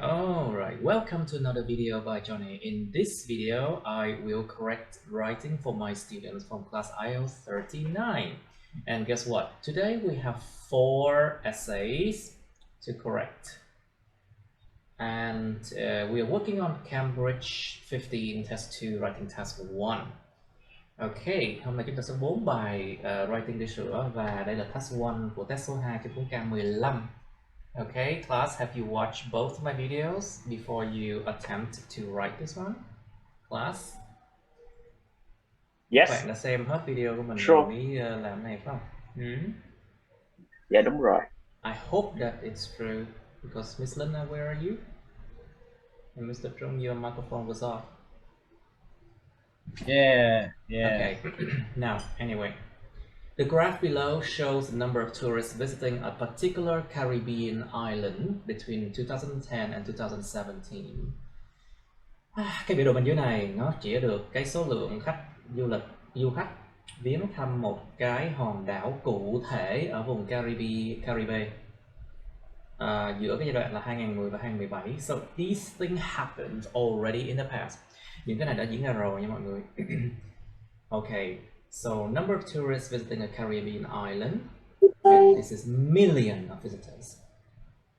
Alright, welcome to another video by Johnny. In this video, I will correct writing for my students from class IELTS 39. And guess what? Today we have 4 essays to correct. And we are working on Cambridge 15 Test 2 Writing Task 1. Ok, hôm nay chúng ta sẽ 4 bài writing để sửa và đây là task 1 của test số 2 trên cuốn cam 15. Okay, class, have you watched both my videos before you attempt to write this one? Class? Yes. Bạn đã xem hết video của mình Sure. rồi mới làm này phải không? Dạ đúng rồi. I hope that it's true because Miss Lina, where are you? And Mr. Trung, your microphone was off. Yeah. Okay, now, anyway. The graph below shows the number of tourists visiting a particular Caribbean island between 2010 and 2017. Cái biểu đồ bên dưới này nó chỉ được cái số lượng du khách viếng thăm một cái hòn đảo cụ thể ở vùng Caribe giữa cái giai đoạn là 2010 và 2017. So these things happened already in the past. Những cái này đã diễn ra rồi nha mọi người. Okay. So, number of tourists visiting a Caribbean island, and this is million of visitors.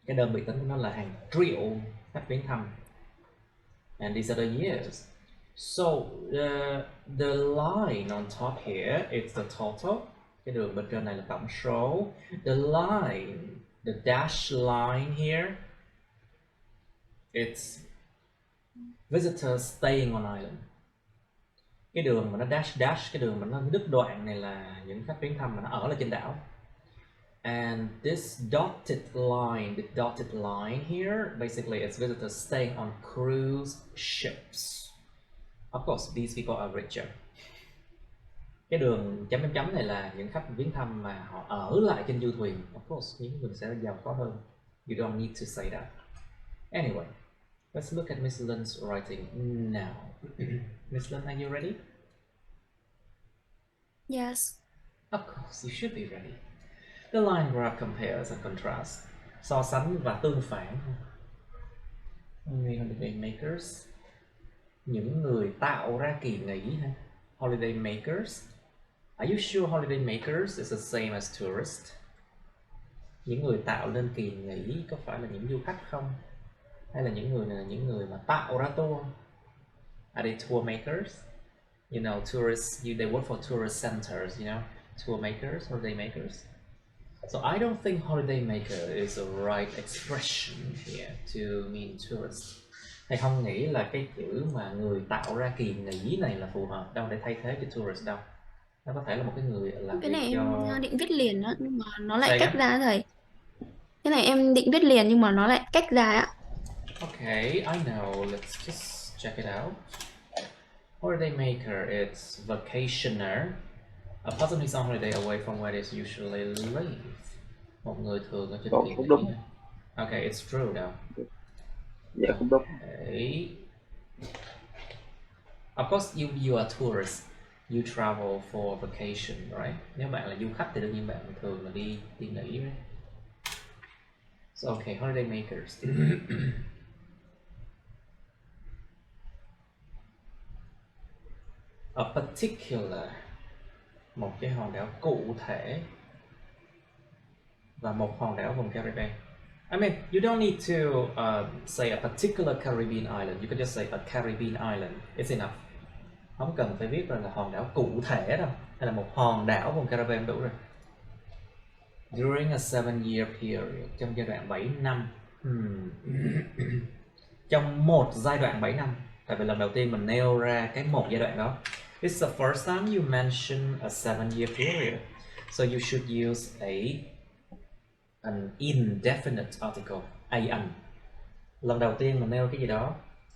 Cái đơn vị tính của nó là hàng triệu khách viếng thăm. And these are the years. So, the line on top here, it's the total. Cái đường bên trên này là tổng số. The line, the dashed line here, it's visitors staying on island. Cái đường mà nó dash, cái đường mà nó đứt đoạn này là những khách viếng thăm mà nó ở là trên đảo. And this dotted line here, basically it's visitors staying on cruise ships. Of course, these people are richer. Cái đường chấm chấm này là những khách viếng thăm mà họ ở lại trên du thuyền. Of course, những người sẽ giàu có hơn. You don't need to say that. Anyway. Let's look at Miss Lin's writing now. Miss Lin, are you ready? Yes. Of course, you should be ready. The line graph compares and contrasts. So sánh và tương phản. Holiday makers. Những người tạo ra kỳ nghỉ ha. Holiday makers. Are you sure holiday makers is the same as tourist? Những người tạo nên kỳ nghỉ có phải là những du khách không? Hay là những người này là những người mà tạo ra tour? Are they tour makers? You know, tourists, they work for tourist centers, you know, tour makers, holiday makers. So I don't think holiday maker is a right expression here to mean tourist. Thầy không nghĩ là cái chữ mà người tạo ra kỳ nghỉ này là phù hợp đâu để thay thế cho tourist đâu. Nó có thể là một cái người làm Cái việc này cho... em định viết liền á, nhưng mà nó lại Say cách again? ra thầy. Cái này em định viết liền nhưng mà nó lại cách ra á. Okay, I know. Let's just check it out. Holiday maker, it's vacationer. A person who's on holiday away from where they usually live. Một người thường ở trên kỳ nghỉ. Đúng. Okay, it's true now. Dạ cũng đúng. Okay. Of course, you are tourist. You travel for vacation, right? Nếu bạn là du khách thì đương nhiên bạn thường là đi nghỉ, right? So, okay, holiday makers. A particular, một cái hòn đảo cụ thể và một hòn đảo vùng Caribe. I mean, you don't need to say a particular Caribbean island. You can just say a Caribbean island. It's enough. Không cần phải viết là hòn đảo cụ thể đâu, hay là một hòn đảo vùng Caribe đủ rồi. During a 7-year period, trong giai đoạn 7 năm. Trong một giai đoạn 7 năm. Tại vì lần đầu tiên mình nêu ra cái một giai đoạn đó. It's the first time you mention a 7-year period. So you should use an indefinite article, an. Lần đầu tiên mình nêu cái gì đó,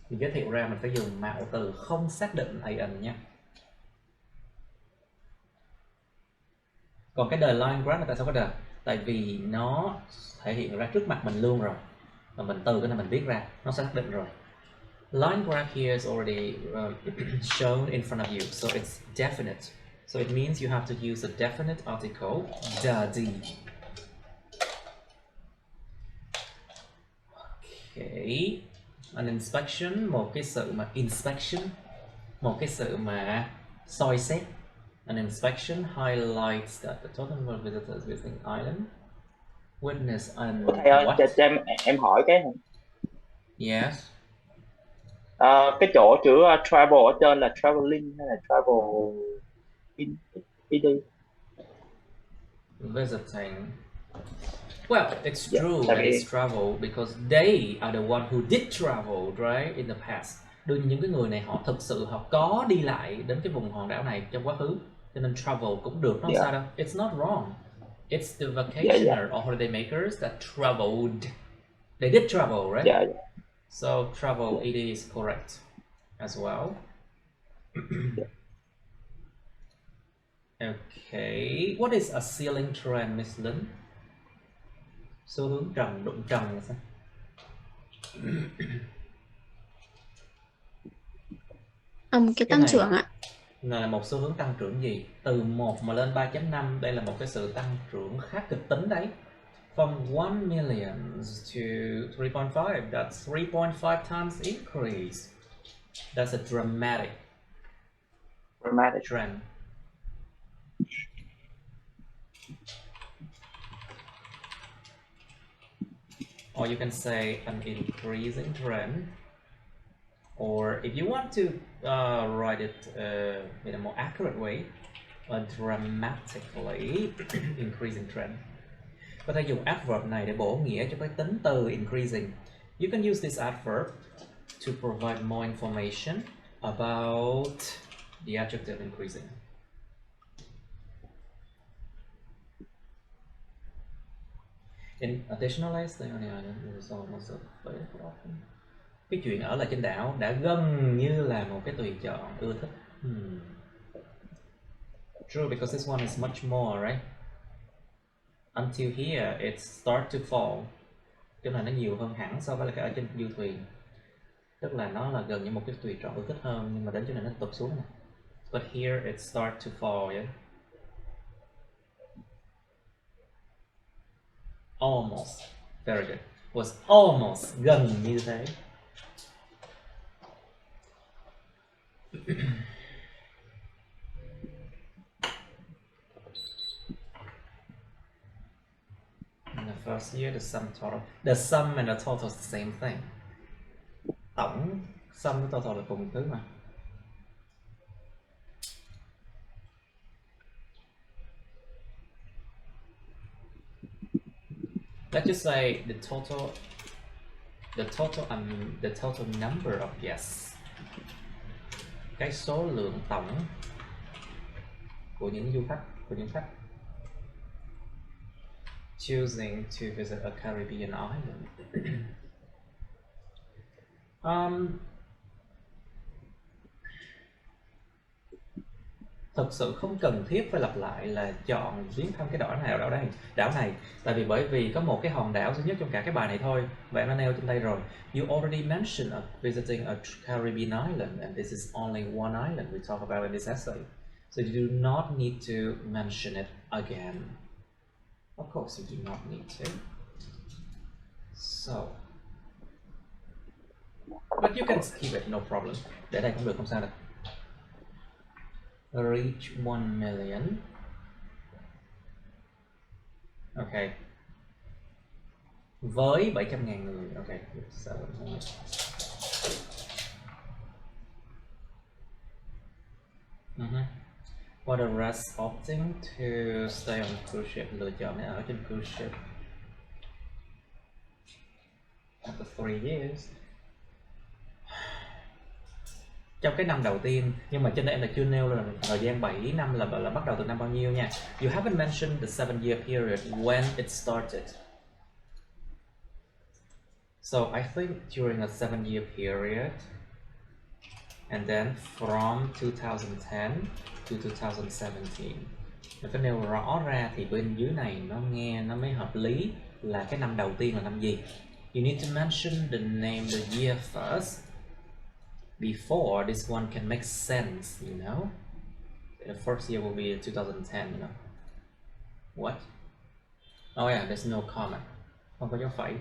mình giới thiệu ra mình phải dùng mạo từ không xác định an nhé. Còn cái the line graph là tại sao có the? Tại vì nó thể hiện ra trước mặt mình luôn rồi. Và mình từ cái này mình viết ra, nó sẽ xác định rồi. Line graph here is already shown in front of you, so it's definite. So it means you have to use a definite article, the. Okay. An inspection, một cái sự mà inspection, một cái sự mà soi xét. An inspection highlights that the total number of visitors visiting island witness an Thầy ơi, what? cho em hỏi cái Yes. cái chỗ chữ travel ở trên là traveling hay là travel in đi? Visiting. Well, it's Dạ, true tại that vì it's travel because they are the one who did travel, right, in the past. Đương nhiên những cái người này họ thực sự họ có đi lại đến cái vùng hòn đảo này trong quá khứ, cho nên travel cũng được, nó không dạ, sao đâu. It's not wrong. It's the dạ, dạ, vacationer or holiday makers that traveled. They did travel, right? dạ, dạ, So travel dạ, it is correct as well. dạ. Okay. What is a ceiling trend, Miss Lynn? Xu hướng trần, đụng trần là sao? Cái tăng trưởng ạ. Là một xu hướng tăng trưởng gì? Từ 1 mà lên 3.5, đây là một cái sự tăng trưởng khá kịch tính đấy. From 1 million to 3.5, that's 3.5 times increase. That's a dramatic trend. Or you can say an increasing trend. Or if you want to write it in a more accurate way, a dramatically increasing trend. Có thể dùng adverb này để bổ nghĩa cho cái tính từ increasing. You can use this adverb to provide more information about the adjective increasing. Additionally, staying on the island is almost a favorite option. Cái chuyện ở lại trên đảo đã gần như là một cái tùy chọn ưa thích. True, because this one is much more, right? Until here, it start to fall. Tức là nó nhiều hơn hẳn so với là cái ở trên du thuyền. Tức là nó là gần như một cái tùy chọn ưa thích hơn, nhưng mà đến chỗ này nó tụt xuống này. But here it start to fall, yeah? Almost. Very good. Was almost, gần như thế. In the first year, the sum and the total is the same thing. Tổng sum với total là cùng thứ mà. Let's just say the total number of guests. Cái số lượng tổng của những du khách, của những khách choosing to visit a Caribbean island. Thật sự không cần thiết phải lặp lại là chọn viếng thăm cái đảo này, tại vì bởi vì có một cái hòn đảo duy nhất trong cả cái bài này thôi và em đã nêu trên đây rồi. You already mentioned visiting a Caribbean island and this is only one island we talk about in this essay, so you do not need to mention it again. Of course you do not need to. So, but you can skip it, no problem. Để đây cũng được, không sao đâu. Reach 1 million. Okay. Với 700.000 người. Okay. For the rest opting to stay on cruise ship, lựa chọn để ở trên cruise ship after 3 years. Trong cái năm đầu tiên, nhưng mà trên đây em là chưa nêu là thời gian 7 năm là bắt đầu từ năm bao nhiêu nha. You haven't mentioned the 7-year period when it started. So I think during a 7-year period, and then from 2010 to 2017. Mình phải nêu rõ ra thì bên dưới này nó nghe nó mới hợp lý là cái năm đầu tiên là năm gì. You need to mention the name, the year first, before this one can make sense, you know. The first year will be 2010, you know. What? Oh yeah, there's no comment. Không có dấu phẩy.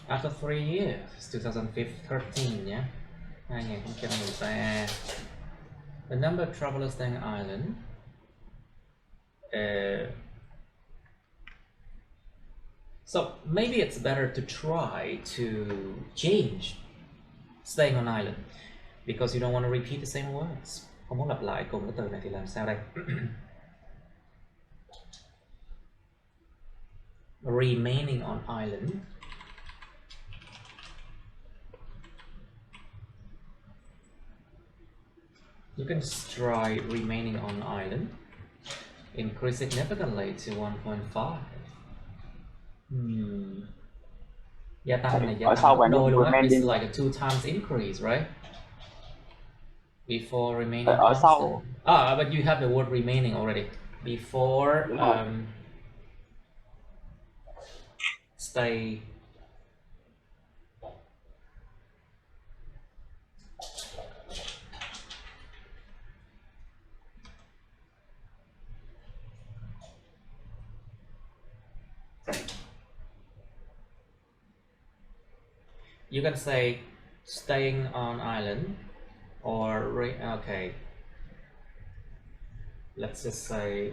After 3 years, 2013 nhé. 2013. The number of travelers staying on island. So maybe it's better to try to change staying on island because you don't want to repeat the same words. Không muốn lặp lại cùng cái từ này thì làm sao đây? Remaining on island. You can try remaining on island. Increase significantly to 1.5. Gia tăng này gia tăng gấp đôi luôn á. It's like a 2 times increase, right? Before remaining constant. But you have the word remaining already. Before stay. You can say staying on island or okay. Let's just say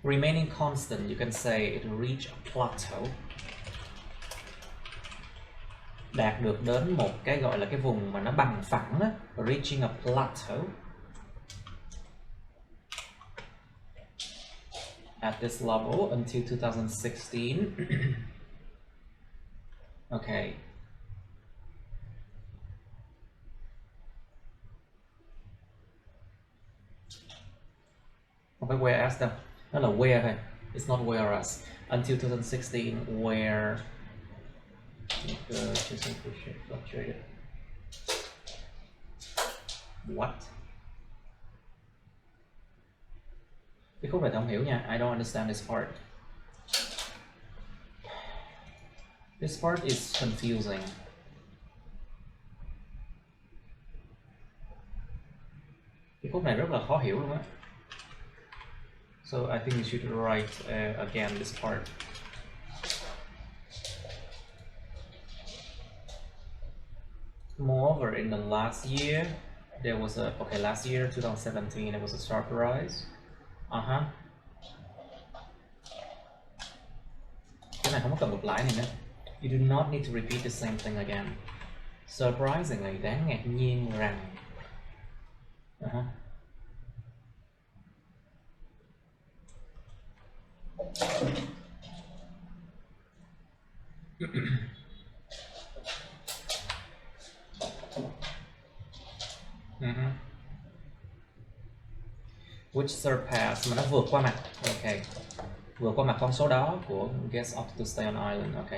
remaining constant. You can say it reach a plateau. Đạt được đến một cái gọi là cái vùng mà nó bằng phẳng á, reaching a plateau. At this level until 2016. Okay. Không phải whereas đâu, nó là where thôi. It's not whereas. Until 2016, where fluctuated. What? Cái khúc này tôi không hiểu nha. I don't understand this part. This part is confusing. Cái khúc này rất là khó hiểu luôn á. So I think you should write again this part. Moreover, in the last year, there was a last year 2017, it was a sharp rise. Cái này không có cần lặp lại này nữa. You do not need to repeat the same thing again. Surprisingly, đáng ngạc nhiên rằng which surpass mà nó vượt qua mặt. Ok, vượt qua mặt con số đó của guests opted to stay on island. Ok.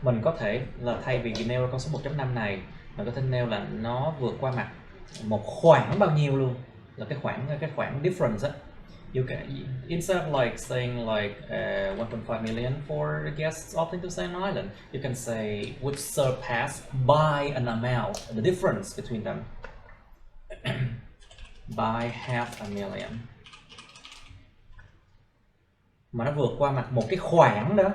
Mình có thể là thay vì nêu ra con số 1.5 này, mình có thể nêu là nó vượt qua mặt một khoảng bao nhiêu luôn, là cái khoảng difference á. You can, instead of like saying like 1.5 million for the guests opting to stay on island, you can say which surpass by an amount, the difference between them, by half a million. Mà nó vượt qua mặt một cái khoảng đó.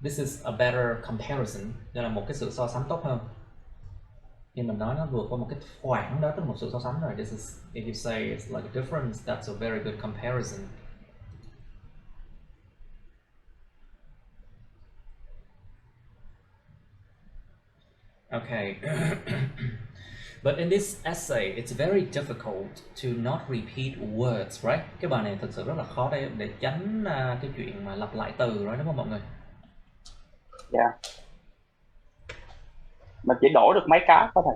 This is a better comparison. Đây là một cái sự so sánh tốt hơn. Khi mình nói nó vượt qua một cái khoảng đó, tức là một sự so sánh rồi. This is, if you say it's like a difference, that's a very good comparison. Okay. But in this essay, it's very difficult to not repeat words, right? Cái bài này thực sự rất là khó để tránh cái chuyện mà lặp lại từ rồi, đúng không mọi người? Yeah. Mình chỉ đổi được mấy cái có thể.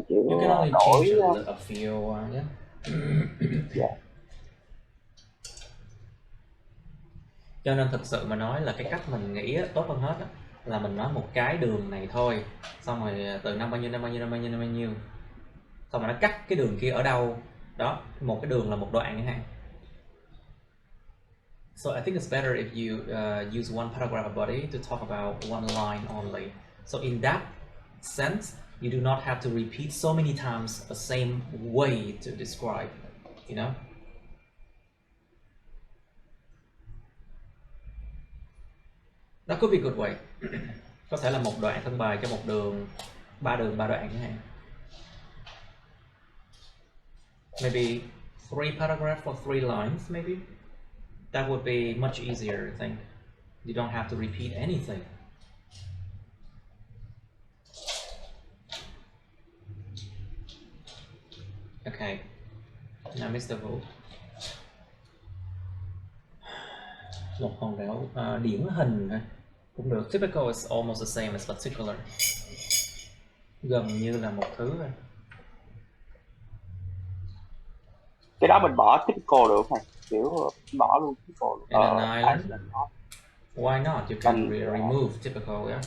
You can only change a few, yeah. Yeah. Cho nên thực sự mà nói là cái cách mình nghĩ tốt hơn hết là mình nói một cái đường này thôi, xong rồi từ năm bao nhiêu, xong rồi nó cắt cái đường kia ở đâu đó, một cái đường là một đoạn chẳng hạn. So I think it's better if you use one paragraph body to talk about one line only. So in that sense, you do not have to repeat so many times the same way to describe, you know. That could be a good way. Có thể là một đoạn thân bài cho một đường, ba đoạn chẳng hạn. Maybe 3 paragraphs or 3 lines, maybe. That would be much easier, I think. You don't have to repeat anything. Okay. Now, Mr. Vũ. Một hòn đảo điển hình cũng được. Typical is almost the same as particular. Gần như là một thứ thôi. Cái đó mình bỏ typical được không? Kiểu bỏ luôn typical luôn. And an island? Why not? You can remove typical, yeah?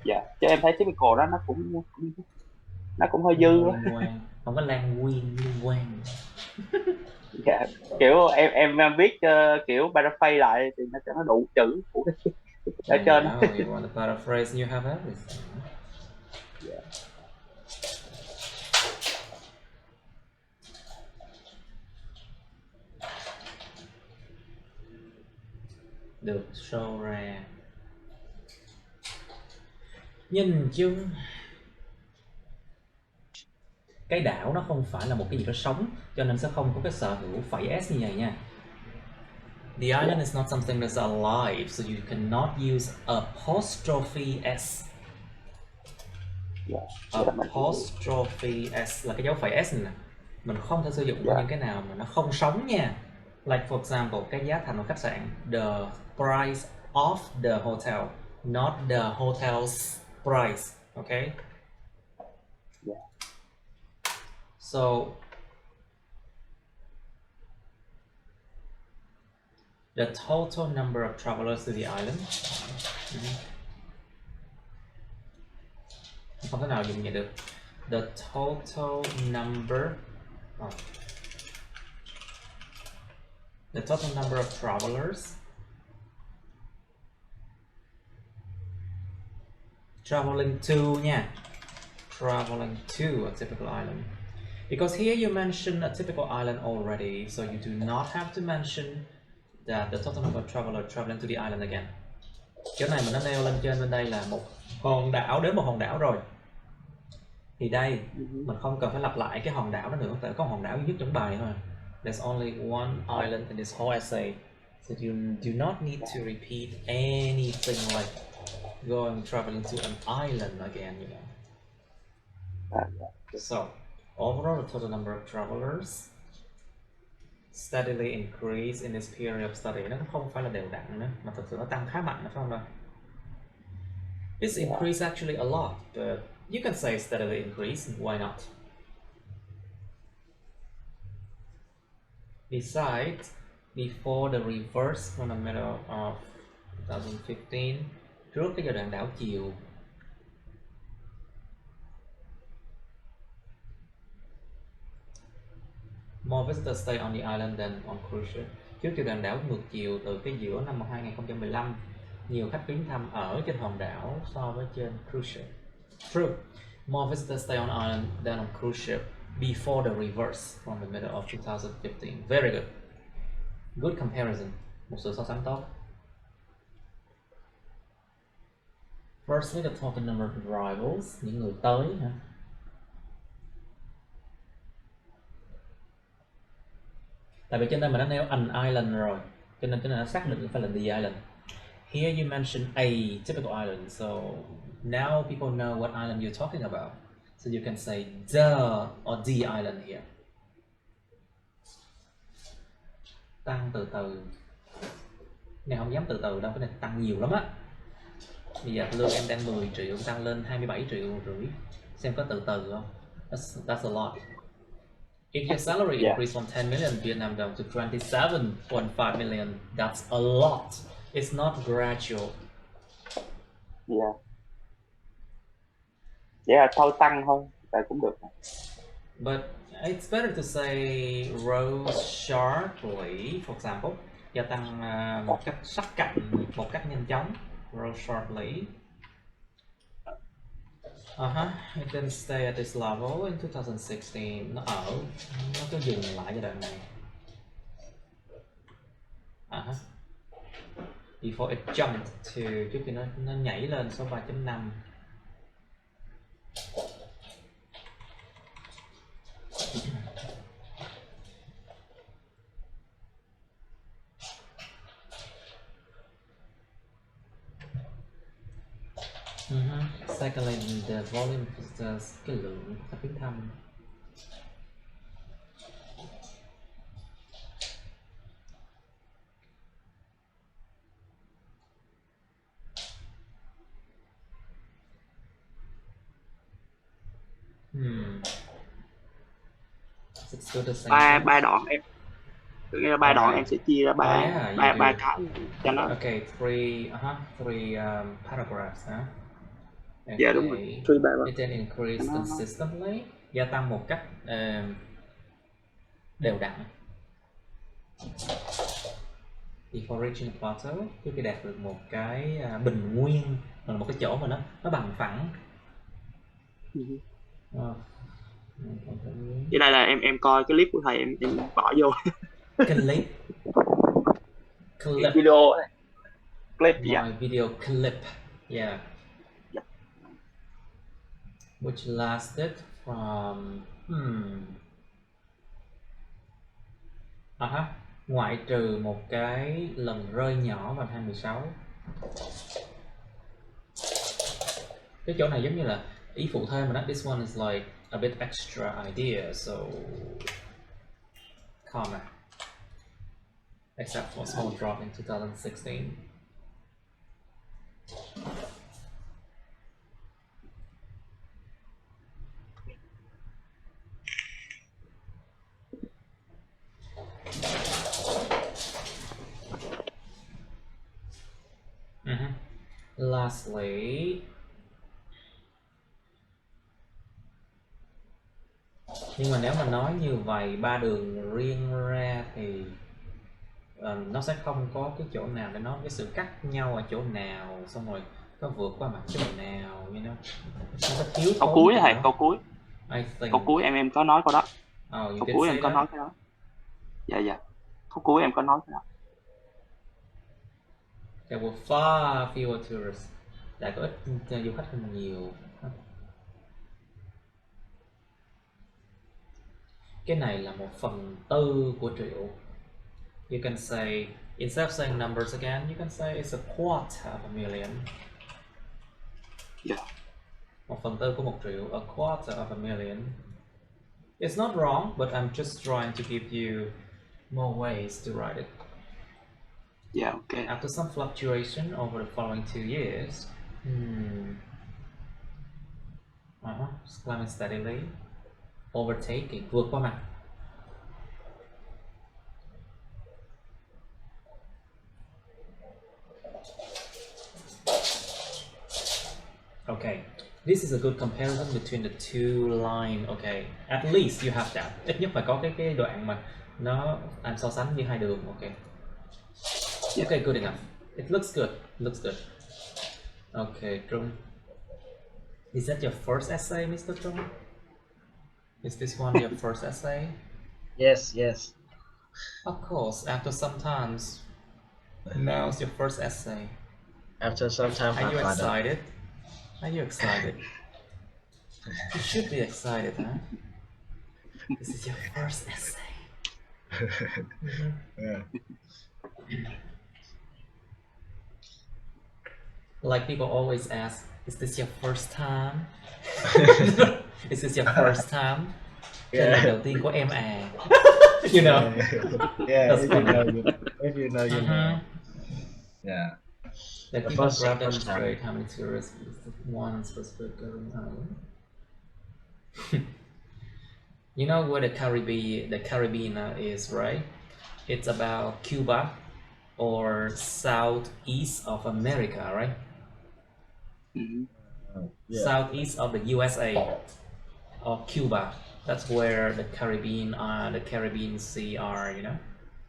Dạ, chứ em thấy typical đó nó cũng hơi dư á. Không có lan nguyên liên quan. Dạ, kiểu em viết kiểu paraphrase lại thì nó cho nó đủ chữ ở trên. You want to paraphrase, you have everything. Yeah. Được show ra. Nhìn chung cái đảo nó không phải là một cái gì đó sống, cho nên sẽ không có cái sở hữu phẩy s như vậy nha. The island is not something that's alive, so you cannot use apostrophe s. Apostrophe s là cái dấu phẩy s này nè. Mình không thể sử dụng với những cái nào mà nó không sống nha. Like for example, cái giá thành của khách sạn, the price of the hotel, not the hotel's price. Okay. Yeah. So the total number of travelers to the island. Không thể nào dùng vậy được. The total number of travelers traveling to nha. Traveling to a typical island. Because here you mention a typical island already, so you do not have to mention that the total number of travelers traveling to the island again. Chỗ này mình đã nêu lên trên bên đây là một hòn đảo, đến một hòn đảo rồi. Thì đây mình không cần phải lặp lại cái hòn đảo đó nữa, tại có hòn đảo duy nhất trong bài thôi. There's only one island in this whole essay, so you do not need to repeat anything like traveling to an island again, you know. So overall, the total number of travelers steadily increase in this period of study. Nó không phải là đều đặn nữa, mà thực sự nó tăng khá mạnh, phải không đâu? It's increased actually a lot, but you can say steadily increase. Why not? Besides, before the reverse from the middle of 2015, trước cái giai đoạn đảo chiều, more visitors stay on the island than on cruise ship. Trước giai đoạn đảo ngược chiều từ cái giữa năm 2015, nhiều khách viếng thăm ở trên hòn đảo so với trên cruise ship. True, more visitors stay on island than on cruise ship before the reverse from the middle of 2015. Very good. Good comparison. Một sự so sánh tốt. Firstly, the total number of arrivals, những người tới hả? Tại vì trên đây mình đã nêu an island rồi, cho nên nó xác định phải là the island. Here you mention a typical island, so now people know what island you're talking about. So you can say the or the island here. Tăng từ từ. Này không dám từ từ đâu, cái này tăng nhiều lắm á. Bây giờ lương em đang 10 triệu, tăng lên 27,5 triệu. Xem có từ từ không? That's a lot. If your salary increased from 10 million Vietnam đồng to 27.5 million, that's a lot. It's not gradual. Thôi tăng thôi, tại cũng được. But it's better to say rose sharply, for example, gia tăng một cách sắc cạnh, một cách nhanh chóng. Grow shortly. It didn't stay at this level in 2016. Nó cứ dừng lại giai đoạn này. Before it jumped to, trước khi nó nhảy lên số 3.5. Secondly, the volume visitors, cái lượng khách viếng thăm. ba đoạn em, ba đoạn em sẽ chia ra ba cái cho nó. Okay, three paragraphs, huh? Okay. Dạ đúng rồi. Three paragraphs. It then increase consistently, gia tăng một cách đều đặn. Before reaching a plateau, trước khi đạt được một cái bình nguyên, một cái chỗ mà nó bằng phẳng. Cái đây là em coi cái clip của thầy, em bỏ vô. Clip video này. Clip my video clip, yeah. Which lasted from ngoại trừ một cái lần rơi nhỏ vào 2016. Cái chỗ này giống như là ý phụ thêm mà đó. This one is like a bit extra idea, so comma, except for a small drop in 2016. Lastly, nhưng mà nếu mà nói như vậy ba đường riêng ra thì nó sẽ không có cái chỗ nào để nói cái sự cắt nhau ở chỗ nào, xong rồi có vượt qua mặt chỗ nào, you know. Nó có thiếu câu cuối thầy, câu cuối em có nói câu đó. Câu cuối em có nói cái đó. Dạ. Câu cuối em có nói cái đó. There were far fewer tourists. Đã có ít du khách hơn nhiều. Cái này là 1/4 của triệu. You can say, instead of saying numbers again, you can say it's a quarter of a million. Yeah. 1/4 của 1 triệu, a quarter of a million. It's not wrong, but I'm just trying to give you more ways to write it. Yeah, okay. After some fluctuation over the following 2 years, climbing steadily, overtaking, vượt qua mặt. Okay, this is a good comparison between the two lines. Okay, at least you have that. Ít nhất phải có cái đoạn mà nó anh so sánh như hai đường. Okay. Okay, good enough. It looks good. Okay, Trung. Is that your first essay, Mr. Trung? Is this one your first essay? Yes. Of course, after some times. Now it's your first essay. After some time, Are you excited? You should be excited, huh? This is your first essay. Yeah. Like people always ask, is this your first time? Is this your first time? Cái lần đầu tiên của em à. You know. Yeah. That's If you know, you know. Yeah. The people graph demonstrate how many tourists visit one specific island. You know where the Caribbean is, right? It's about Cuba or southeast of America, right? Yeah. Southeast of the USA or Cuba. That's where the Caribbean Sea are, you know.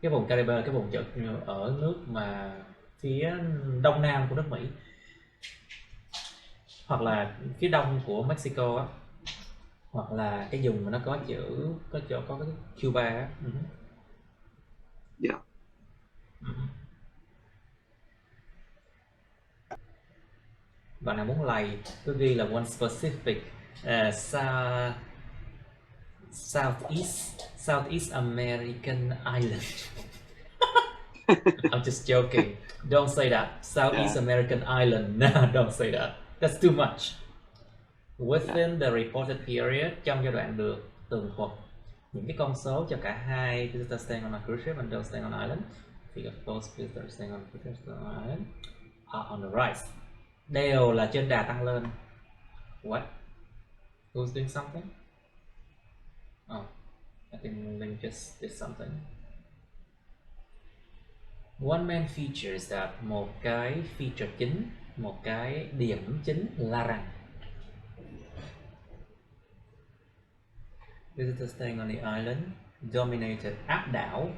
Cái vùng Caribe là cái vùng ở nước mà phía đông nam của nước Mỹ, hoặc là phía đông của Mexico á, hoặc là cái vùng mà nó có chữ có cái Cuba á. Dạ. Bạn nào muốn lầy cứ ghi là one specific Southeast American island. I'm just joking. Don't say that. Southeast American island. No, don't say that. That's too much. Within the reported period, trong giai đoạn được tường thuật, những cái con số cho cả hai visitors staying on a cruise ship and those staying on island, thì those visitors staying on a cruise ship on island are on the rise. Đều là trên đà tăng lên. What? Who's doing something? Oh, I think Linh just did something. One main feature is that, một cái feature chính, một cái điểm chính là rằng visitors staying on the island dominated, áp đảo,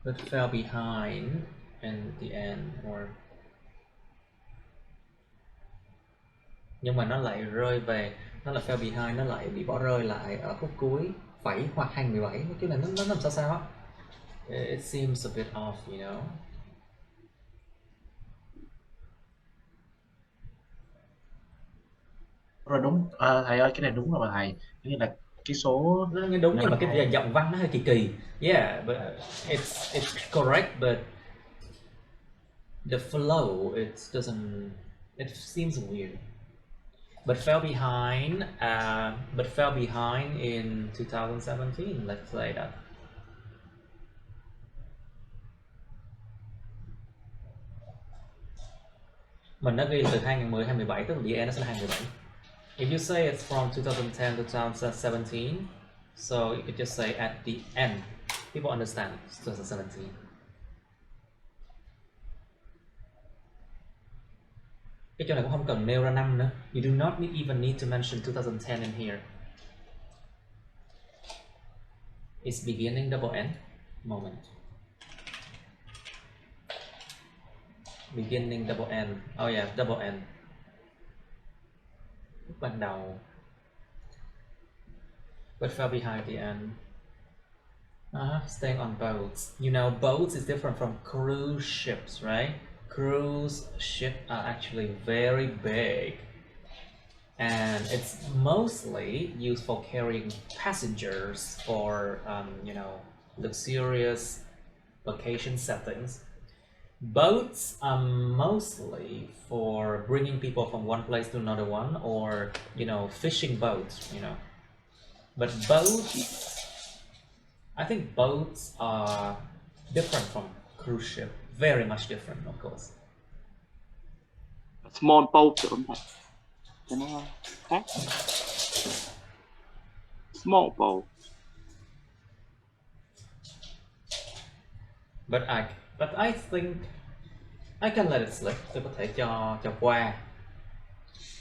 but fell behind in the end, or nhưng mà nó lại rơi về, nó là fell behind, nó lại bị bỏ rơi lại ở khúc cuối phẩy hoặc 2017. Cái này nó làm sao á? It seems a bit off, you know. Rồi đúng, thầy ơi, cái này đúng rồi mà thầy. Như là cái số Nó nghe đúng nhưng mà cái giọng văn nó hơi kỳ kỳ. Yeah, but it's correct, but the flow, it seems weird. But fell behind in 2017, let's say that. Mình đã ghi từ 2010 2017, tức là the end nó sẽ là 2017. If you say it's from 2010 to 2017, so you could just say at the end. People understand it's 2017. Cái chỗ này cũng không cần nêu ra năm nữa. You do not even need to mention 2010 in here. It's beginning double N moment. Beginning double N. Oh yeah, double N. Lúc ban đầu. But fell behind the end. Staying on boats. You know, boats is different from cruise ships, right? Cruise ships are actually very big, and it's mostly used for carrying passengers for, you know, luxurious vacation settings. Boats are mostly for bringing people from one place to another one, or, you know, fishing boats, you know. But boats, I think boats are different from cruise ship. Very much different, of course. Small boat đúng không? Cho nó khác. Small boat. But I think I can let it slip. Tôi có thể cho qua.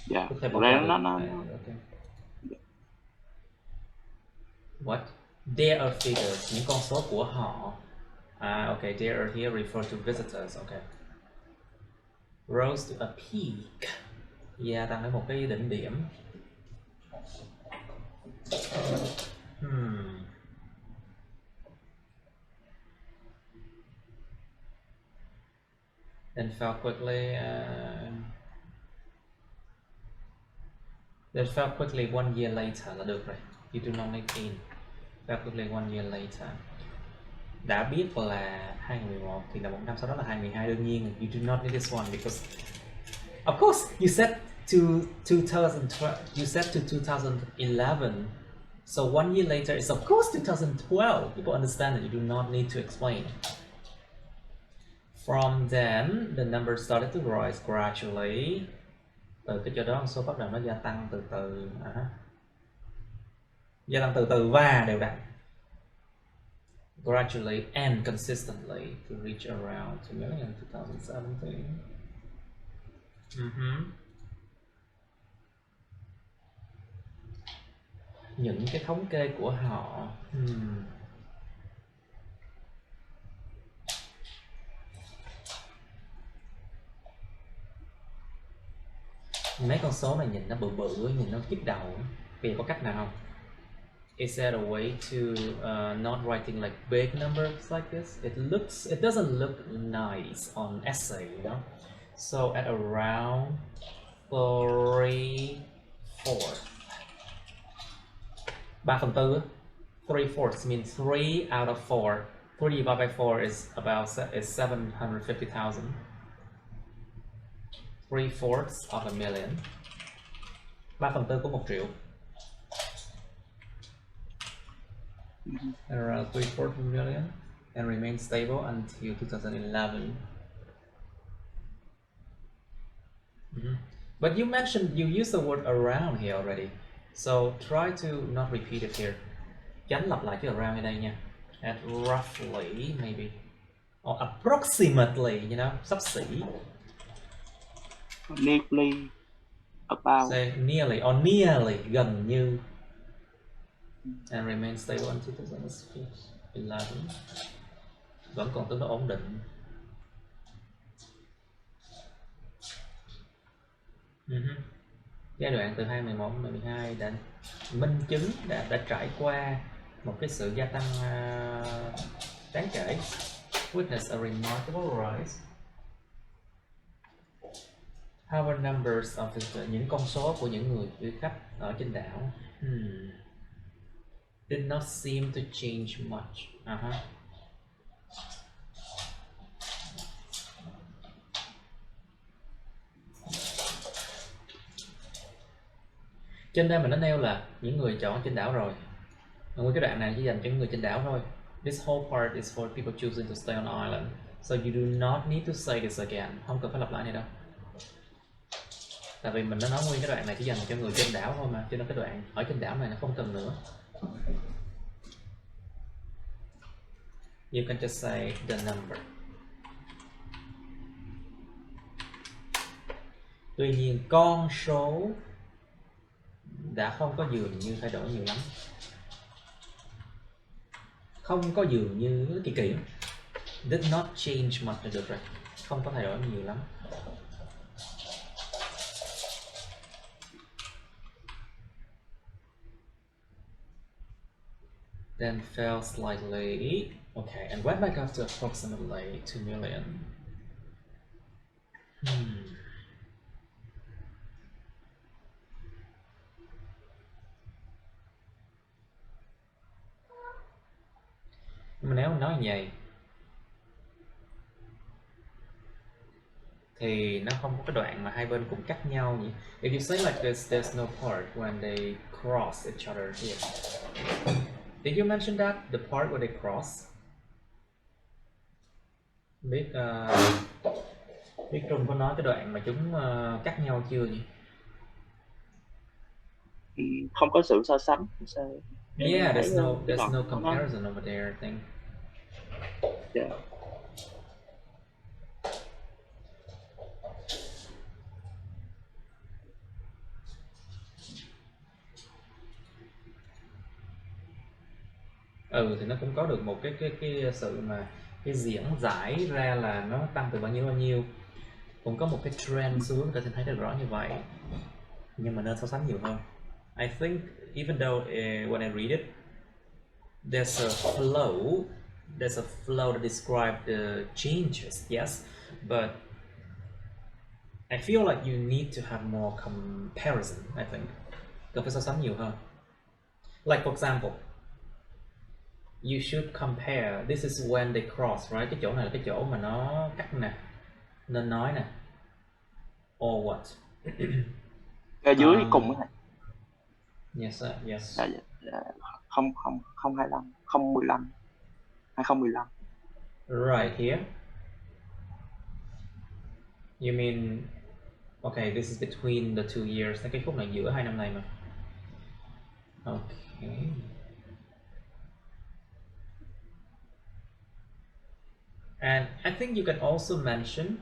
Dạ. Có thể bỏ Đây qua nó. Okay. What? There are figures, những con số của họ. Okay, there are here refer to visitors. Okay. Rose to a peak. Gia tăng đến một cái đỉnh điểm. Then fell quickly. Then fell quickly 1 year later là được rồi. You do not need in. Fell quickly 1 year later. Đã biết là 2011 thì là một năm sau đó là 2012 đương nhiên. You do not need this one because of course you said to 2012. You said to 2011. So 1 year later is of course 2012. People understand that you do not need to explain. From then, the number started to rise gradually. Từ cái chỗ đó, số bắt đầu nó gia tăng từ từ. Gia tăng từ từ và đều đặn. Gradually and consistently to reach around 2 million in 2017. những cái thống kê của họ. Mấy con số này nhìn nó bự bự, nhìn nó nhức đầu. Bây giờ có cách nào không? Is there a way to not writing like big numbers like this? It doesn't look nice on essay, you know. So at around 3/4. 3/4. 3/4 means 3 out of 4. 3 divided by 4 is 750,000. 3/4 of a million. 3/4 của 1 triệu. Around 3/4 of a million and remain stable until 2011. But you mentioned you used the word around here already, so try to not repeat it here. Tránh lặp lại cái around ở đây nha. At roughly, maybe, or approximately, you know, xấp xỉ. Nearly, about. Say nearly or nearly, gần như. And remain stable until 2011. Vẫn còn tương đối ổn định. Giai đoạn từ 2011 đến 2012 đã minh chứng, đã trải qua một cái sự gia tăng đáng kể. Witness a remarkable rise. Our numbers of những con số của những người du khách ở trên đảo did not seem to change much. Trên đây mình đã nêu là những người chọn trên đảo rồi. Nguyên cái đoạn này chỉ dành cho những người trên đảo thôi. This whole part is for people choosing to stay on the island. So you do not need to say this again. Không cần phải lặp lại này đâu. Tại vì mình đã nói nguyên cái đoạn này chỉ dành cho người trên đảo thôi mà, cho nên cái đoạn ở trên đảo này nó không cần nữa. You can just say the number. Tuy nhiên con số đã không có dường như thay đổi nhiều lắm. Không có dường như kỳ kỳ. Did not change much là được rồi. Không có thay đổi nhiều lắm. Then fell slightly. Okay, and went back up to approximately 2 million. Nhưng mà nếu nói như vậy thì nó không có cái đoạn mà hai bên cùng cắt nhau nhỉ? If you say like this, there's no part when they cross each other here. Did you mention that? The part where they cross? Biết Trung có nói cái đoạn mà chúng cắt nhau chưa nhỉ? Không có sự so sánh. Yeah, there's no comparison over there, I think. Yeah. Thì nó cũng có được một cái sự mà cái diễn giải ra là nó tăng từ bao nhiêu, cũng có một cái trend xu hướng, ta sẽ thấy được rõ như vậy, nhưng mà nên so sánh nhiều hơn. I think even though when I read it, there's a flow that describes the changes, yes, but I feel like you need to have more comparison. I think cần phải so sánh nhiều hơn. Like for example, you should compare. This is when they cross, right? Cái chỗ này là cái chỗ mà nó cắt nè, nên nói nè. Or what? Ở dưới cùng này. Yes, sir. Yes. 025, 015, 2015. Right here. You mean, okay, this is between the 2 years. Cái khúc này giữa hai năm này mà. Okay. And I think you can also mention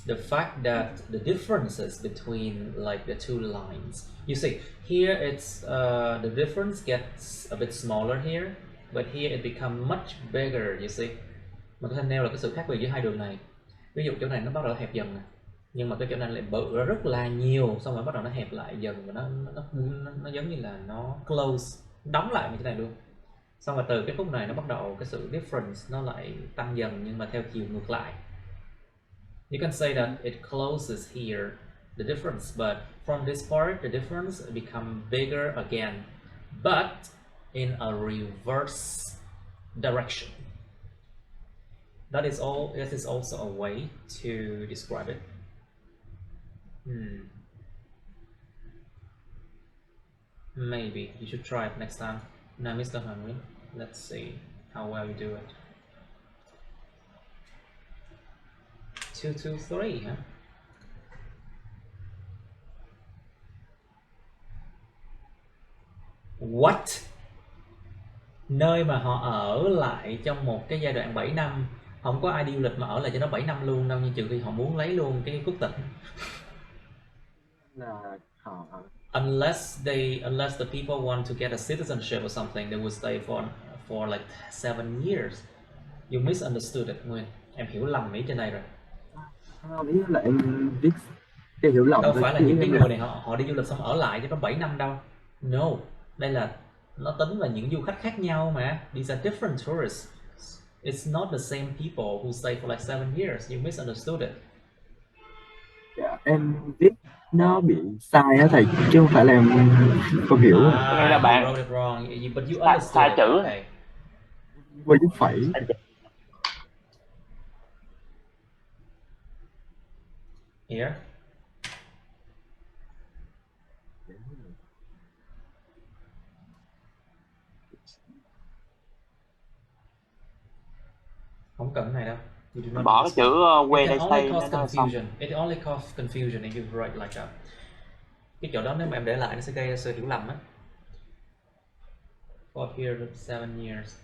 the fact that the differences between like the two lines. You see, here it's the difference gets a bit smaller here, but here it becomes much bigger. You see, mình có thể nêu là cái sự khác biệt giữa hai đường này. Ví dụ chỗ này nó bắt đầu hẹp dần này, nhưng mà cái chỗ này lại bự ra rất là nhiều, xong rồi bắt đầu nó hẹp lại dần và nó giống như là nó close, đóng lại như thế này luôn. Xong rồi từ cái khúc này nó bắt đầu cái sự difference nó lại tăng dần nhưng mà theo chiều ngược lại. You can say that it closes here, the difference, but from this part the difference become bigger again, but in a reverse direction. That is also a way to describe it. Maybe you should try it next time. Now, Mr. Henry, let's see how well you do it. 223, huh? What? Nơi mà họ ở lại trong một cái giai đoạn 7 năm. Không có ai đi du lịch mà ở lại cho nó 7 năm luôn đâu, như trừ khi họ muốn lấy luôn cái quốc tịch. Là họ Unless the people want to get a citizenship or something, they would stay for like 7 years. You misunderstood it, Nguyên. Em hiểu lầm ý trên này rồi. ý là em viết cái hiểu lầm. Đâu phải là những cái người này họ đi du lịch xong ở lại cho nó 7 năm đâu. No, đây là nó tính là những du khách khác nhau mà. These are different tourists. It's not the same people who stay for like 7 years. You misunderstood it. Dạ, em viết nó bị sai á thầy, chứ không phải là em không hiểu. Nghĩa là bạn wrote it wrong, but you understood sai it. chữ. Okay. Quên dấu phẩy. Here. Không cần cái này đâu. Bỏ cái chữ where they stay It nó xong. It only cause confusion if you write like that. Cái chỗ đó nếu mà em để lại nó sẽ gây ra sự hiểu lầm á. For a period of 7 years.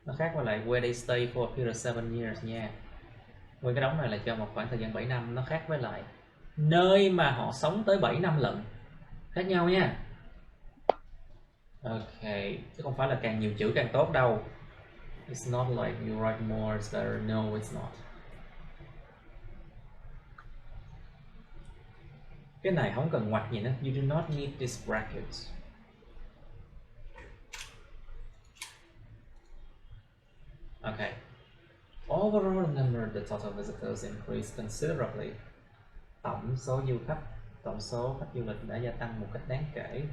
Nó khác với lại where they stay for a period of 7 years nha. Nguyên cái đống này là cho một khoảng thời gian 7 năm, nó khác với lại nơi mà họ sống tới 7 năm lận. Khác nhau nha. Ok, chứ không phải là càng nhiều chữ càng tốt đâu. It's not like you write more, it's better. No, it's not. Cái này không cần ngoặc gì nữa. You do not need these brackets. Okay. Overall number of the total visitors increased considerably. Tổng số du khách, tổng số khách du lịch đã gia tăng một cách đáng kể.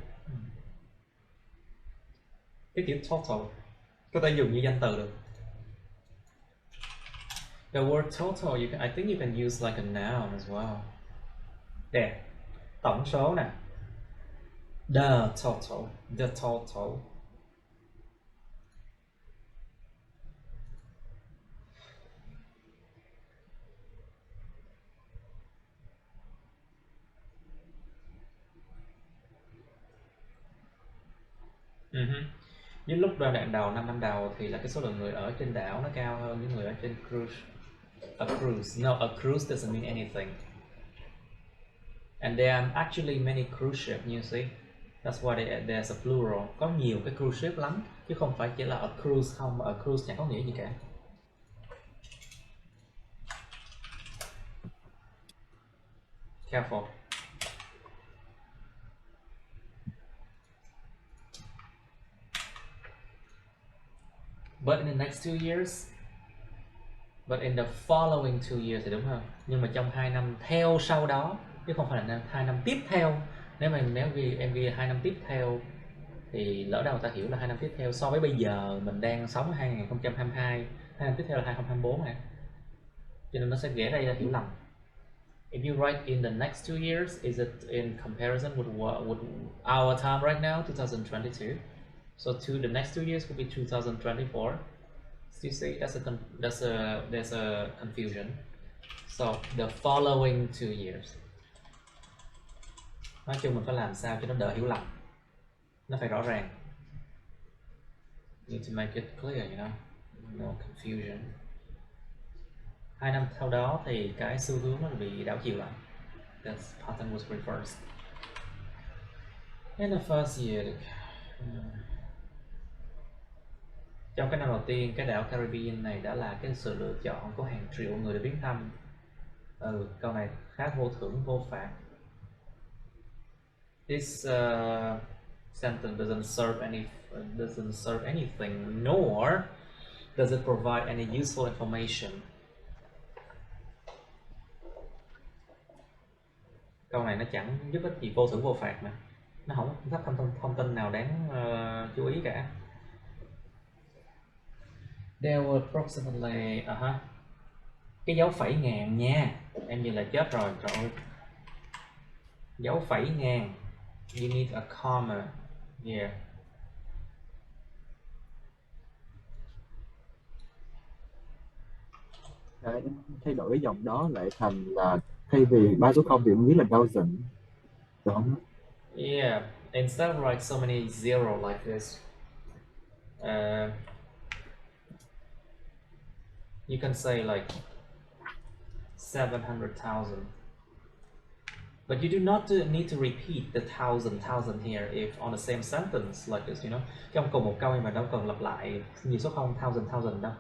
Cái chữ total có thể dùng như danh từ được. The word total, I think you can use like a noun as well. There, tổng số nè. The total, the total. Với lúc ra đoạn đầu, 5 năm đầu thì là cái số lượng người ở trên đảo nó cao hơn những người ở trên cruise. A cruise. No, a cruise doesn't mean anything. And there are actually many cruise ships, you see. That's why there's a plural. Có nhiều cái cruise ship lắm, chứ không phải chỉ là a cruise không. A cruise chẳng có nghĩa gì cả. Careful. But in the next 2 years, but in the following 2 years thì đúng không? Nhưng mà trong 2 năm theo sau đó, chứ không phải là 2 năm tiếp theo. Nếu em ghi 2 năm tiếp theo thì lỡ đâu ta hiểu là 2 năm tiếp theo so với bây giờ mình đang sống 2022, 2 năm tiếp theo là 2024 nè. Cho nên nó sẽ ghé đây là hiểu lầm. If you write in the next 2 years, is it in comparison with our time right now, 2022? So the next 2 years will be 2024. So you see, there's a confusion. So the following 2 years. Nói chung mình phải làm sao cho nó đỡ hiểu lầm. Nó phải rõ ràng. You need to make it clear, you know, no confusion. 2 năm sau đó thì cái xu hướng nó bị đảo chiều lại. The pattern was reversed. In the first year, trong cái năm đầu tiên, cái đảo Caribbean này đã là cái sự lựa chọn của hàng triệu người được viếng thăm. Câu này khá vô thưởng vô phạt. This sentence doesn't serve anything, nor does it provide any useful information. Câu này nó chẳng giúp ích gì, vô thưởng vô phạt mà. Nó không có thông tin nào đáng chú ý cả. There were approximately cái dấu phẩy ngàn nha. Em nhìn là chết rồi, trời ơi. Dấu phẩy ngàn. You need a comma. Yeah. Đấy, thay đổi cái dòng đó lại thành là thay vì 3 số 0 thì em viết là dozen, đúng không? Yeah. Instead of like so many zero like this, you can say like 700,000. But you do not need to repeat the thousand here if on the same sentence like this, you know. Trong cùng một câu mà đâu cần lặp lại nhiều số 0 thousand đâu.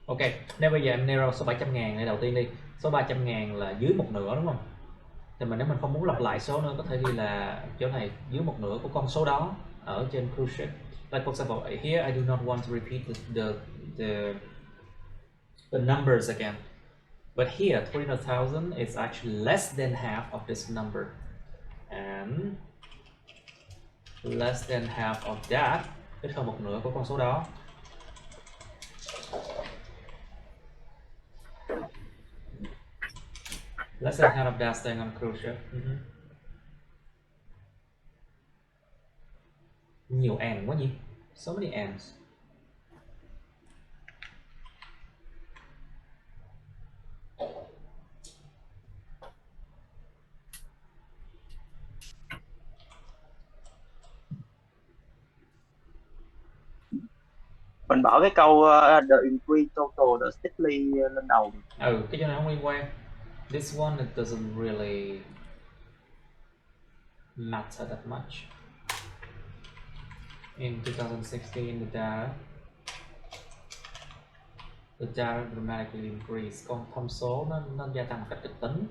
Ok, nếu bây giờ em nêu số 700.000 này đầu tiên đi. Số 300.000 là dưới một nửa đúng không? Thì nếu mình không muốn lặp lại số nữa, có thể ghi là chỗ này dưới một nửa của con số đó ở trên cruise ship. Like for example, here I do not want to repeat the numbers again. But here 300,000 is actually less than half of this number. And less than half of that, ít hơn một nửa của con số đó. Less than half of that staying on cruise ship. Nhiều and quá nhỉ? So many ands. Mình bỏ cái câu the increase total the strictly lên đầu. Cái chỗ này không liên quan. This one it doesn't really matter that much. In 2016, the data dramatically increased. Con thông số nó gia tăng một cách kịch tính.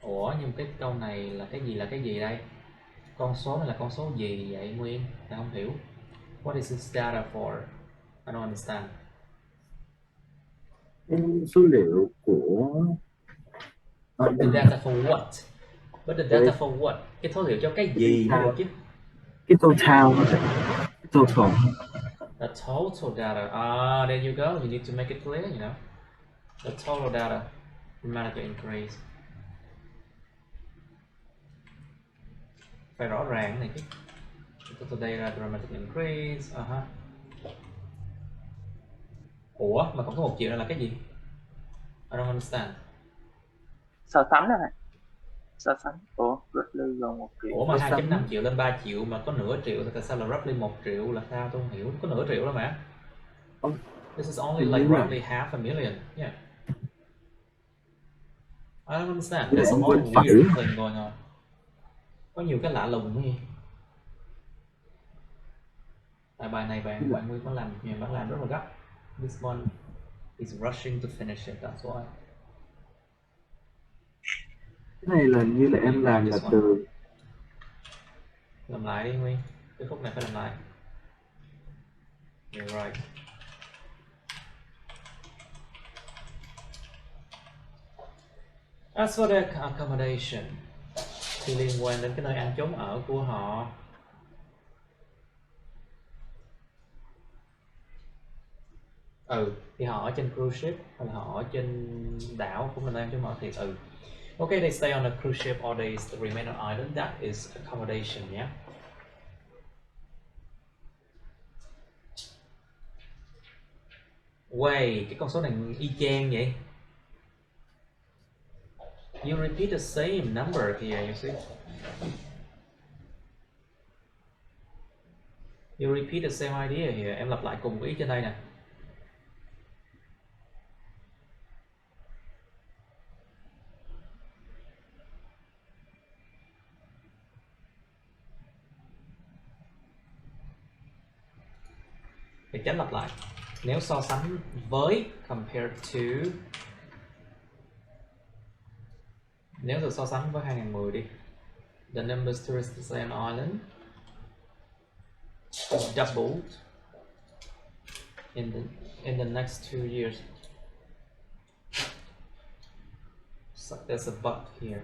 Ủa, nhưng cái câu này là cái gì đây? Con số này là con số gì vậy Nguyên? Ta không hiểu. What is this data for? I don't understand. Số liệu của The data for what? But the data for what? Cái số liệu cho cái gì mới được chứ? cái total. The total data. There you go. You need to make it clear, you know. The total data dramatically increase. Phải rõ ràng này chứ. The total data dramatically increase. Ủa, mà còn có 1 triệu này là cái gì? I don't understand. So sánh đó này. So sánh. Roughly gần 1 triệu. Ủa mà 2.5 triệu lên 3 triệu mà có nửa triệu thì tại sao là roughly 1 triệu là sao? Tôi không hiểu. Có nửa triệu đó mà. This is only like roughly half a million. Yeah. I don't understand. There's a lot of weird thing going on. Có nhiều cái lạ lùng gì. Tại bài này bạn Nguyên có làm rất là gấp. This one is rushing to finish it. That's why. Cái này là như là em làm là từ. Làm lại đi Nguyên. Cái khúc này phải làm lại. You're right. As for the accommodation, thì liên quan đến cái nơi ăn trốn ở của họ. Thì họ ở trên cruise ship hay là họ ở trên đảo của mình ăn trốn ở thì Okay, they stay on a cruise ship or they remain on island. That is accommodation, yeah. Wait, cái con số này y chang vậy. You repeat the same number here, you see. You repeat the same idea here. Em lặp lại cùng ý trên đây nè. Thì chánh lặp lại. Nếu so sánh với compared to, nếu được so sánh với 2010 đi, the numbers tourists on island doubled in the next 2 years. So there's a but here.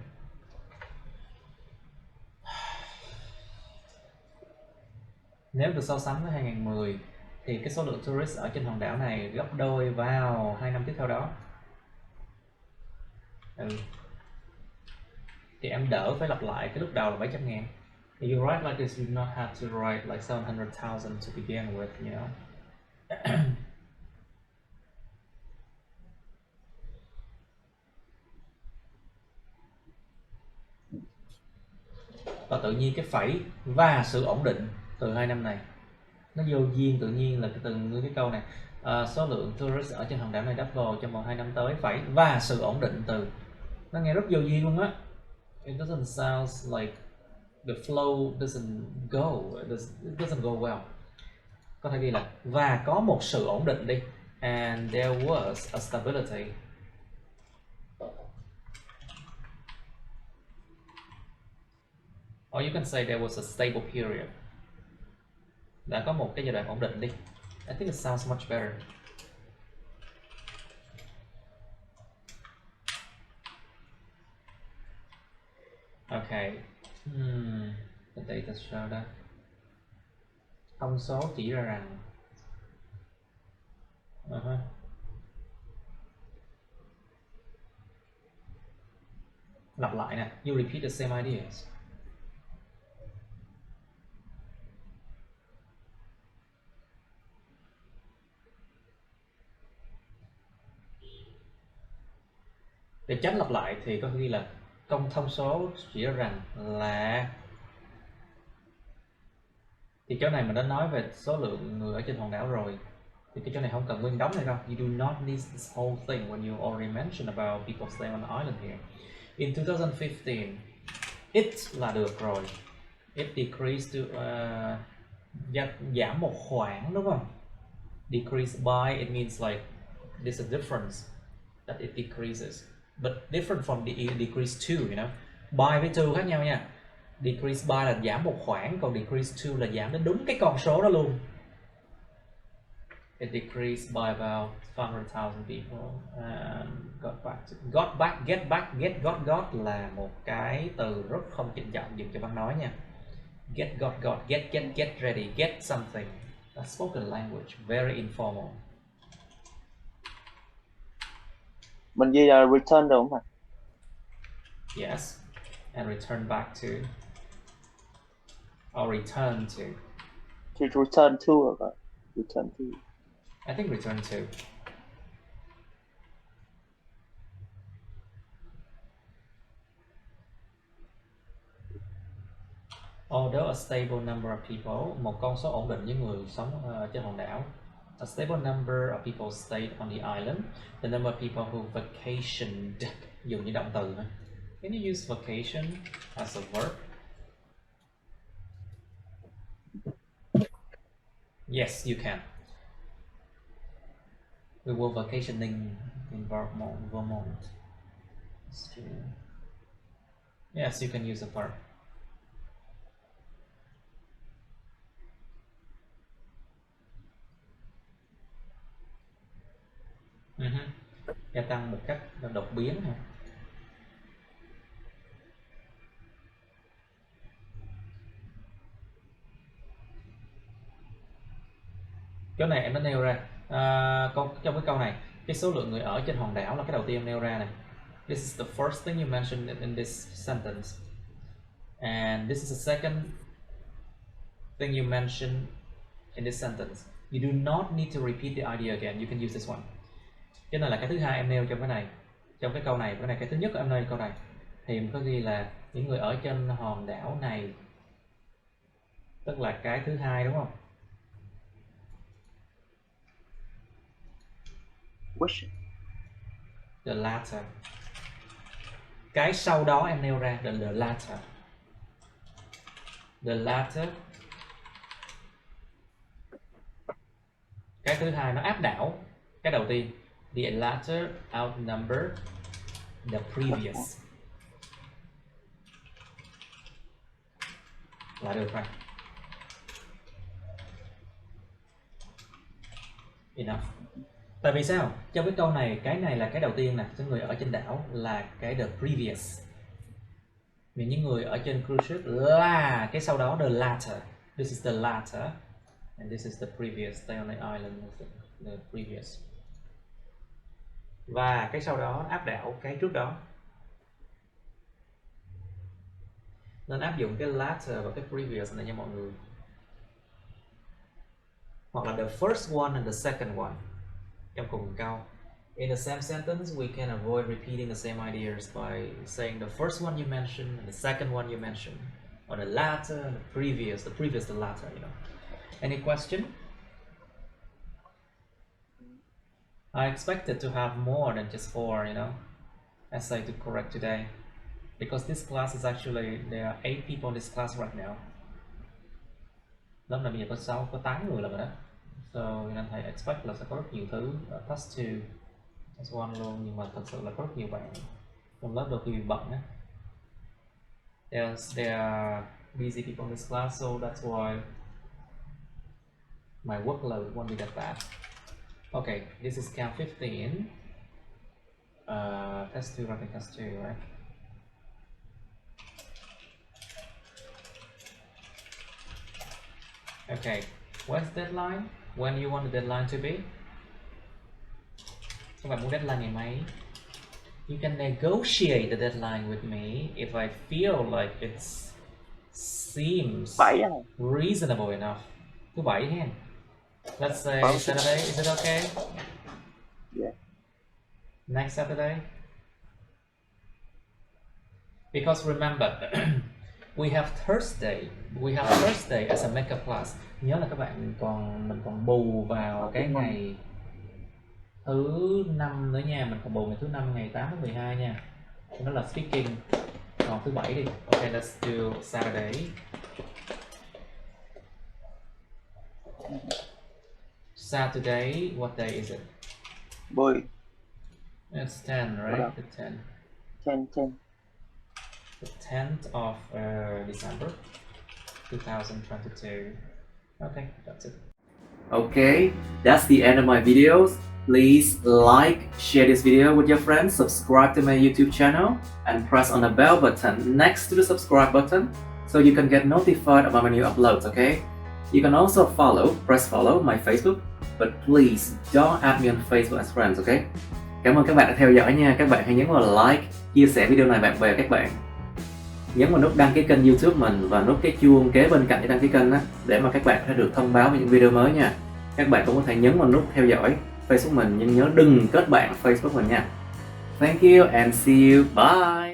Nếu được so sánh với 2010 thì cái số lượng tourist ở trên hòn đảo này gấp đôi vào 2 năm tiếp theo đó. Thì em đỡ phải lặp lại cái lúc đầu là 700.000. If you write like this, you do not have to write like 700,000 to begin with, you know. Và tự nhiên cái phẩy và sự ổn định từ 2 năm này nó vô duyên tự nhiên là từng cái câu này, số lượng tourist ở trên hòn đảo này double trong vòng 2 năm tới, phẩy và sự ổn định từ, nó nghe rất vô duyên luôn á. It doesn't sound like the flow doesn't go, it doesn't go well. Có thể ghi là và có một sự ổn định đi, and there was a stability. Or you can say there was a stable period. Đã có một cái giai đoạn ổn định đi. I think it sounds much better. Okay. The data show that. Thông số chỉ ra rằng lặp lại nè. You repeat the same ideas. Để tránh lặp lại thì có ghi là công thông số chỉ ra rằng là, thì chỗ này mình đã nói về số lượng người ở trên hòn đảo rồi, thì cái chỗ này không cần nguyên đóng này đâu. You do not need this whole thing when you already mentioned about people staying on the island here. In 2015, it là được rồi. It decreased to giảm một khoản, đúng không? Decrease by, it means like there's a difference that it decreases, but different from the decrease to, you know. By với to khác nhau nha. Decrease by là giảm một khoản, còn decrease to là giảm đến đúng cái con số đó luôn. It decreased by about 500,000 people. Got back, get back, got là một cái từ rất không trịnh trọng dùng cho văn nói nha. Get, got, get ready, get something. A spoken language, very informal. Mình ghi là return được không ạ? Yes, and return back to, or return to. Return to or return to. I think return to. Although a stable number of people, một con số ổn định với người sống trên hòn đảo. A stable number of people stayed on the island. The number of people who vacationed, dùng như động từ thôi. Can you use vacation as a verb? Yes, you can. We were vacationing in Vermont. Yes, you can use a verb. Gia tăng một cách đột biến ha. Cái này em đã nêu ra trong cái câu này, cái số lượng người ở trên hòn đảo là cái đầu tiên em nêu ra này. This is the first thing you mentioned in this sentence. And this is the second thing you mentioned in this sentence. You do not need to repeat the idea again. You can use this one. Cái này là cái thứ hai em nêu trong cái này, trong cái câu này. Cái này cái thứ nhất em nêu câu này thì mình có ghi là những người ở trên hòn đảo này, tức là cái thứ hai, đúng không? Which? The latter. Cái sau đó em nêu ra the latter. The latter. Cái thứ hai nó áp đảo cái đầu tiên. The latter outnumber the previous. Là được rồi. Enough. Tại vì sao? Trong cái câu này, cái này là cái đầu tiên nè, những người ở trên đảo là cái the previous. Vì những người ở trên cruise ship là cái sau đó the latter. This is the latter. And this is the previous. Stay on the island. The previous. Và cái sau đó áp đảo cái trước đó. Nên áp dụng cái latter và cái previous này nha mọi người. Hoặc là the first one and the second one. Trong cùng câu. In the same sentence, we can avoid repeating the same ideas by saying the first one you mentioned and the second one you mentioned, or the latter and the previous, the latter, you know. Any question? I expected to have more than just 4, you know, essay to correct today, because this class is actually, there are 8 people in this class right now. Lớp này bây giờ có 8 người rồi đó. So nên thầy expect là sẽ có rất nhiều thứ plus 2, plus 1 luôn, nhưng mà thật sự là có rất nhiều bạn trong lớp đôi khi bị bận á. There are busy people in this class, so that's why my workload won't be that bad. Okay, this is count 15. Test 2, writing test 2, right? Okay, when's deadline? When you want the deadline to be? Các bạn muốn deadline ngày mấy? You can negotiate the deadline with me if I feel like it seems reasonable enough. Thứ Bảy hen. Let's say Saturday, is it okay? Yeah. Next Saturday? Because remember, we have Thursday as a makeup class. Nhớ là các bạn mình còn bù vào cái ngày thứ 5 nữa nha, mình còn bù ngày thứ 5 ngày 8 tháng 12 nha. Đó là speaking. Còn thứ Bảy đi. Okay, let's do Saturday. Saturday, what day is it? 10. It's 10, right? The 10. 10. The 10th of December 2022. Okay, that's it. Okay, that's the end of my videos. Please like, share this video with your friends, subscribe to my YouTube channel, and press on the bell button next to the subscribe button so you can get notified about my new uploads, okay? You can also press follow my Facebook, but please don't add me on Facebook as friends, okay? Cảm ơn các bạn đã theo dõi nha. Các bạn hãy nhấn vào like, chia sẻ video này bạn bè các bạn. Nhấn vào nút đăng ký kênh YouTube mình và nút cái chuông kế bên cạnh để đăng ký kênh á, để mà các bạn có thể được thông báo về những video mới nha. Các bạn cũng có thể nhấn vào nút theo dõi Facebook mình, nhưng nhớ đừng kết bạn Facebook mình nha. Thank you and see you. Bye.